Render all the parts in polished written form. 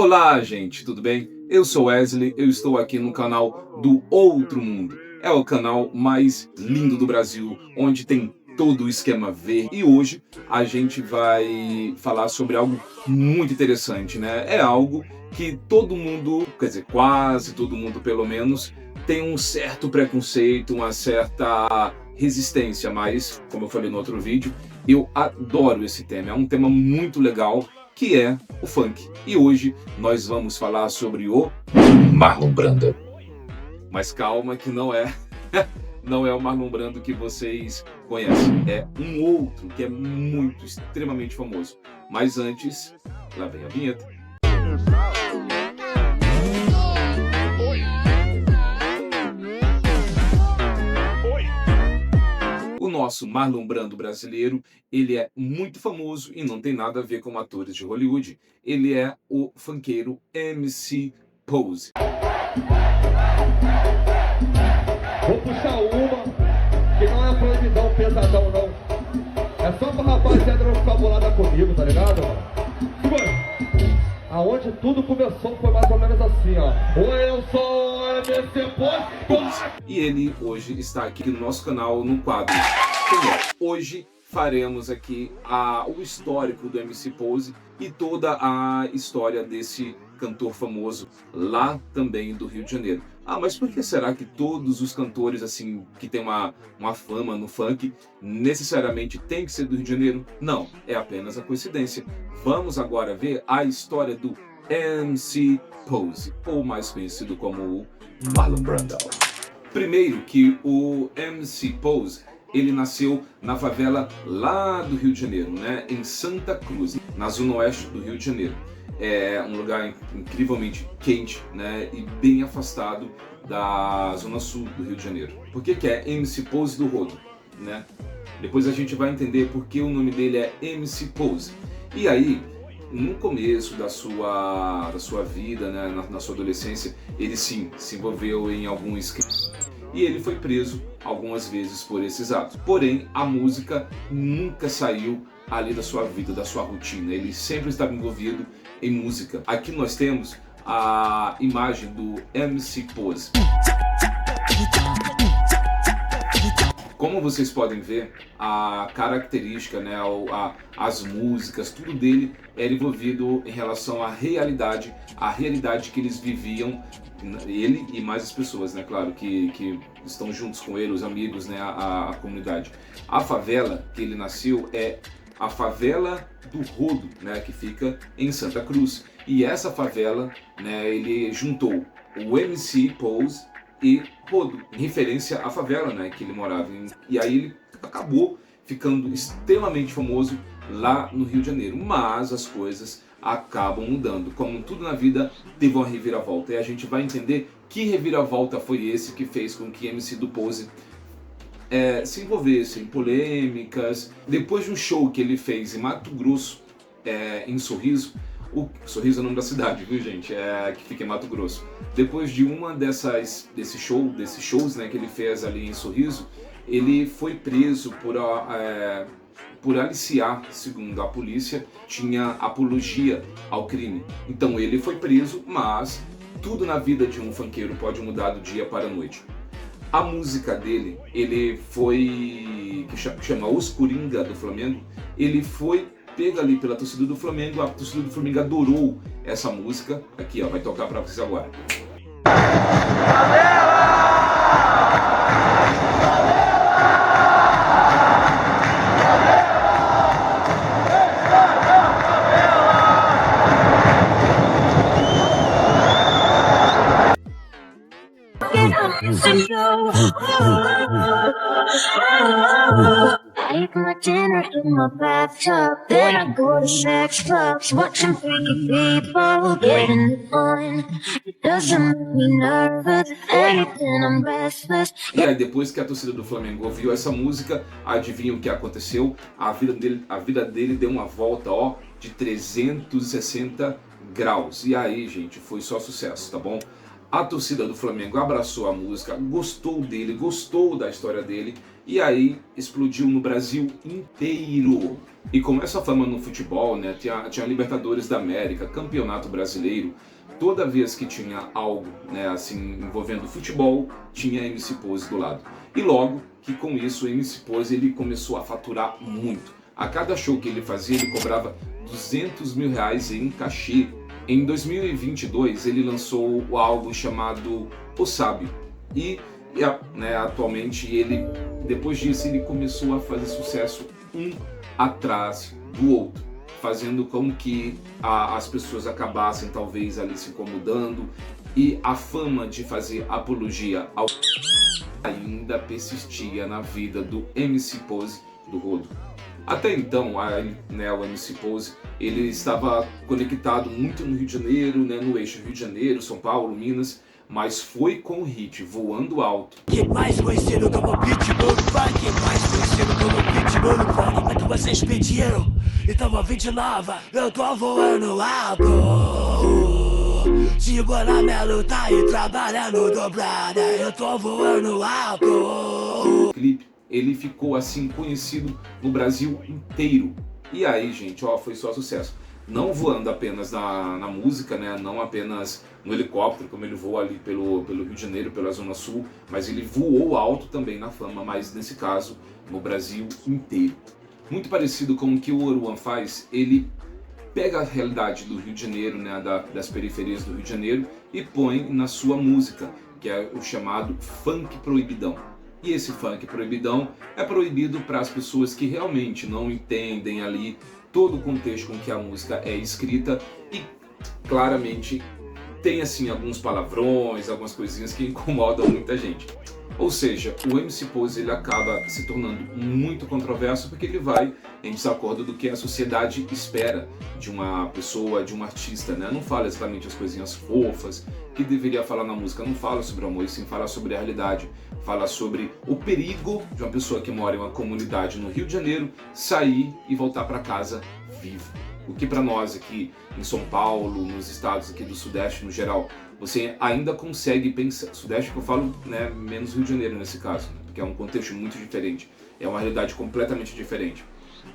Olá, gente, tudo bem? Eu sou Wesley, eu estou aqui no canal do Outro Mundo. É o canal mais lindo do Brasil, onde tem todo o esquema verde. E hoje a gente vai falar sobre algo muito interessante, né? É algo que todo mundo, quer dizer, quase todo mundo pelo menos, tem um certo preconceito, uma certa resistência, mas, como eu falei no outro vídeo, eu adoro esse tema. É um tema muito legal, que é o funk. E hoje nós vamos falar sobre o Marlon Brando. Mas calma que não é não é o Marlon Brando que vocês conhecem. É um outro que é muito, extremamente famoso. Mas antes, lá vem a vinheta. O nosso Marlon Brando brasileiro, ele é muito famoso e não tem nada a ver com atores de Hollywood. Ele é o funkeiro MC Pose. Vou puxar uma, que não é proibidão, pesadão não. É só pra rapaziada não ficar bolada comigo, tá ligado, mano? Segura! Aonde tudo começou foi mais ou menos assim, ó. Oi, eu sou o MC Pose. E ele hoje está aqui no nosso canal no quadro Quem é? Hoje faremos aqui o histórico do MC Pose e toda a história desse cantor famoso lá também do Rio de Janeiro. Mas por que será que todos os cantores assim que tem uma fama no funk necessariamente tem que ser do Rio de Janeiro? Não, é apenas a coincidência. Vamos agora ver a história do MC Pose, ou mais conhecido como o Marlon Brando. Primeiro que o MC Pose, ele nasceu na favela lá do Rio de Janeiro, né, em Santa Cruz, na zona oeste do Rio de Janeiro. É um lugar incrivelmente quente, né, e bem afastado da zona sul do Rio de Janeiro. Por que é MC Pose do Rodo, né? Depois a gente vai entender por que o nome dele é MC Pose. E aí, no começo da sua vida, né, na sua adolescência, ele sim se envolveu em algum esquema e ele foi preso algumas vezes por esses atos. Porém, a música nunca saiu ali da sua vida, da sua rotina. Ele sempre estava envolvido em música. Aqui nós temos a imagem do MC Pose. Como vocês podem ver, a característica, né, as músicas, tudo dele era envolvido em relação à realidade que eles viviam, ele e mais as pessoas, né, claro, que estão juntos com ele, os amigos, né, a comunidade. A favela que ele nasceu é a favela do Rodo, né, que fica em Santa Cruz. E essa favela, né, ele juntou o MC Pose e Rodo, em referência à favela, né, que ele morava em. E aí ele acabou ficando extremamente famoso lá no Rio de Janeiro. Mas as coisas acabam mudando. Como tudo na vida, teve uma reviravolta. E a gente vai entender que reviravolta foi esse que fez com que MC do Pose se envolvesse em polêmicas. Depois de um show que ele fez em Mato Grosso, em Sorriso, Sorriso é o nome da cidade, viu, gente? Que fica em Mato Grosso. Depois de uma desses shows, né, que ele fez ali em Sorriso, ele foi preso por aliciar, segundo a polícia, tinha apologia ao crime. Então ele foi preso, mas tudo na vida de um funkeiro pode mudar do dia para a noite. A música dele, que chama Os Coringa do Flamengo, ele foi pega ali pela torcida do Flamengo, a torcida do Flamengo adorou essa música. Aqui, ó, vai tocar pra vocês agora. I eat my dinner in my bathtub, then I go to sex clubs, watching freaky people getting it on. It doesn't make me nervous, anything, I'm restless. E aí, depois que a torcida do Flamengo ouviu essa música, adivinha o que aconteceu? A vida dele deu uma volta, ó, de 360 graus. E aí, gente, foi só sucesso, tá bom? A torcida do Flamengo abraçou a música, gostou dele, gostou da história dele E aí explodiu no Brasil inteiro. E com essa fama no futebol, né, tinha Libertadores da América, Campeonato Brasileiro, toda vez que tinha algo, né, assim, envolvendo futebol, tinha MC Pose do lado. E logo que com isso o MC Pose ele começou a faturar muito. A cada show que ele fazia, ele cobrava R$200 mil em cachê. Em 2022, ele lançou o álbum chamado O Sábio. E né, atualmente, depois disso, ele começou a fazer sucesso um atrás do outro, fazendo com que as pessoas acabassem talvez ali se incomodando, e a fama de fazer apologia ao ainda persistia na vida do MC Pose do Rodo. Até então, né, o MC Pose ele estava conectado muito no Rio de Janeiro, né, no eixo Rio de Janeiro, São Paulo, Minas, mas foi com o hit Voando Alto. Que mais conhecido como Pitbull Funk, mais conhecido como Pitbull Funk, mas que vocês pediram, então a 29, eu tô voando alto. Sigo na minha luta e trabalhando dobrada, eu tô voando alto. O clipe, ele ficou assim conhecido no Brasil inteiro. E aí, gente, ó, foi só sucesso. Não voando apenas na música, né? Não apenas no helicóptero, como ele voa ali pelo Rio de Janeiro, pela Zona Sul, mas ele voou alto também na fama, mas nesse caso, no Brasil inteiro. Muito parecido com o que o Oruan faz, ele pega a realidade do Rio de Janeiro, né, das periferias do Rio de Janeiro, e põe na sua música, que é o chamado funk proibidão. E esse funk proibidão é proibido para as pessoas que realmente não entendem ali todo o contexto com que a música é escrita, e claramente tem assim alguns palavrões, algumas coisinhas que incomodam muita gente. Ou seja, o MC Pose ele acaba se tornando muito controverso porque ele vai em desacordo do que a sociedade espera de uma pessoa, de um artista, né? Não fala exatamente as coisinhas fofas que deveria falar na música, não fala sobre amor, e sim fala sobre a realidade, fala sobre o perigo de uma pessoa que mora em uma comunidade no Rio de Janeiro sair e voltar para casa vivo. O que para nós aqui em São Paulo, nos estados aqui do Sudeste no geral, você ainda consegue pensar, Sudeste que eu falo, né, menos Rio de Janeiro nesse caso, né, porque é um contexto muito diferente, é uma realidade completamente diferente.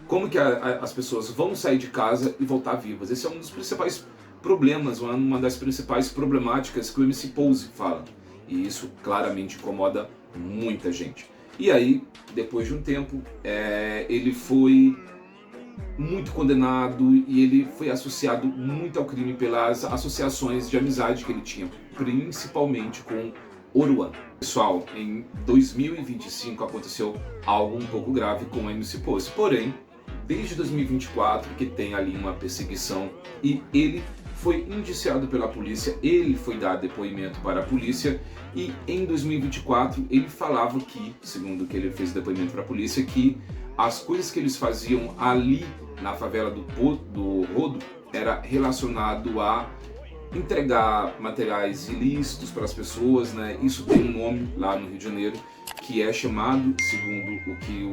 Como que as pessoas vão sair de casa e voltar vivas? Esse é um dos principais problemas, uma das principais problemáticas que o MC Pose fala, e isso claramente incomoda muita gente. E aí, depois de um tempo, ele foi muito condenado e ele foi associado muito ao crime pelas associações de amizade que ele tinha, principalmente com Oruan. Pessoal, em 2025 aconteceu algo um pouco grave com o MC Pose, porém, desde 2024 que tem ali uma perseguição e ele foi indiciado pela polícia, ele foi dar depoimento para a polícia e em 2024 ele falava que, segundo que ele fez depoimento para a polícia, que as coisas que eles faziam ali na favela do Rodo era relacionado a entregar materiais ilícitos para as pessoas, né? Isso tem um nome lá no Rio de Janeiro que é chamado, segundo o que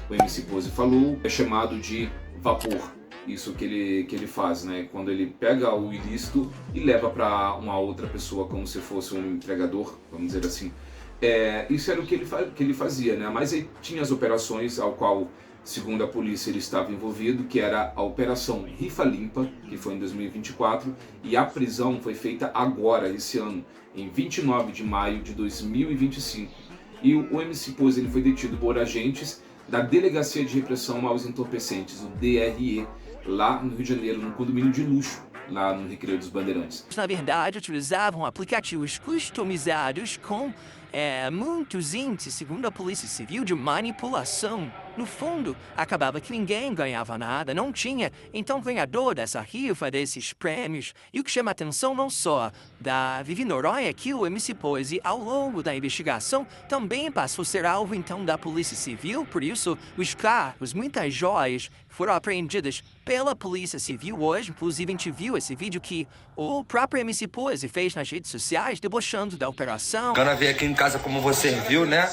o MC Pose falou, é chamado de vapor. Isso que ele faz, né? Quando ele pega o ilícito e leva para uma outra pessoa como se fosse um entregador, vamos dizer assim. Isso era o que ele fazia, né? Mas aí tinha as operações ao qual, segundo a polícia, ele estava envolvido, que era a Operação Rifa Limpa, que foi em 2024, e a prisão foi feita agora, esse ano, em 29 de maio de 2025. E o MC Pose ele foi detido por agentes da Delegacia de Repressão aos Entorpecentes, o DRE, lá no Rio de Janeiro, no condomínio de luxo, lá no Recreio dos Bandeirantes. Na verdade, utilizavam aplicativos customizados com muitos índices, segundo a Polícia Civil, de manipulação. No fundo, acabava que ninguém ganhava nada, não tinha. Então, ganhador dessa rifa, desses prêmios, e o que chama a atenção não só da Vivi Noronha é que o MC Pose, ao longo da investigação, também passou a ser alvo, então, da Polícia Civil. Por isso, os carros, muitas joias, foram apreendidas pela Polícia Civil hoje. Inclusive, a gente viu esse vídeo que o próprio MC Pose fez nas redes sociais, debochando da operação. Quando eu veio aqui em casa, como você viu, né?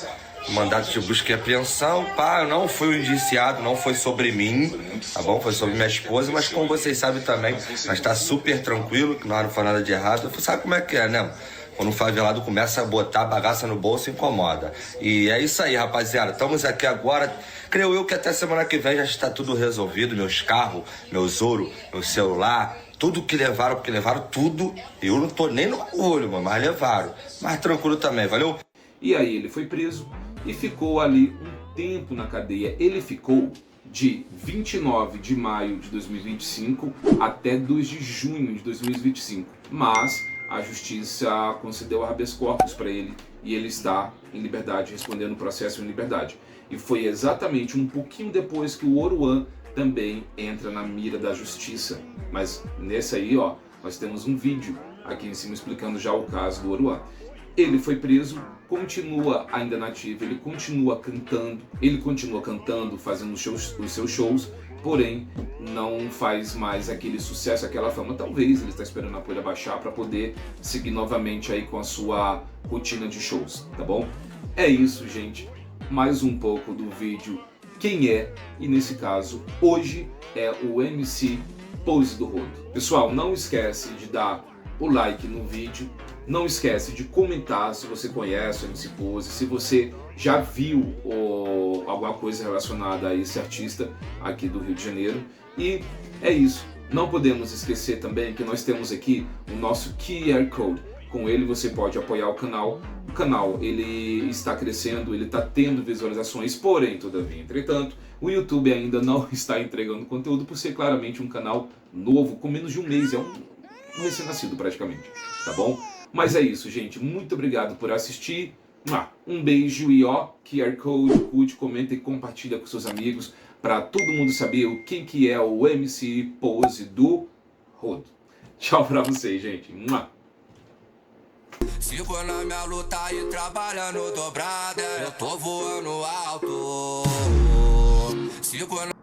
Mandado de busca e apreensão, pá, eu não fui indiciado, não foi sobre mim, tá bom? Foi sobre minha esposa, mas como vocês sabem também, mas tá super tranquilo, que não foi nada de errado. Sabe como é que é, né? Quando o favelado começa a botar a bagaça no bolso, incomoda. E é isso aí, rapaziada. Estamos aqui agora. Creio eu que até semana que vem já está tudo resolvido. Meus carros, meus ouro, meu celular, tudo que levaram, porque levaram tudo. Eu não tô nem no olho, mano, mas levaram. Mas tranquilo também, valeu? E aí ele foi preso e ficou ali um tempo na cadeia. Ele ficou de 29 de maio de 2025 até 2 de junho de 2025. Mas a justiça concedeu habeas corpus para ele e ele está em liberdade, respondendo o processo em liberdade. E foi exatamente um pouquinho depois que o Oruan também entra na mira da justiça. Mas nesse aí, ó, nós temos um vídeo aqui em cima explicando já o caso do Oruan. Ele foi preso, continua ainda nativo, ele continua cantando, fazendo os seus shows, porém não faz mais aquele sucesso, aquela fama. Talvez ele está esperando a poeira baixar para poder seguir novamente aí com a sua rotina de shows, tá bom? É isso, gente. Mais um pouco do vídeo Quem é, e nesse caso, hoje é o MC Pose do Rodo. Pessoal, não esquece de dar o like no vídeo, não esquece de comentar se você conhece o MC Pose, se você já viu alguma coisa relacionada a esse artista aqui do Rio de Janeiro. E é isso. Não podemos esquecer também que nós temos aqui o nosso QR Code. Com ele você pode apoiar o canal. O canal ele está crescendo, ele está tendo visualizações, porém, todavia, entretanto, o YouTube ainda não está entregando conteúdo por ser claramente um canal novo, com menos de um mês, é um recém-nascido praticamente, tá bom? Mas é isso, gente. Muito obrigado por assistir. Um beijo e ó, QR Code, curte, comenta e compartilha com seus amigos para todo mundo saber quem que é o MC Pose do Rodo. Tchau pra vocês, gente. Sigo na minha luta e trabalhando dobrada. Eu tô voando alto. Sigo na...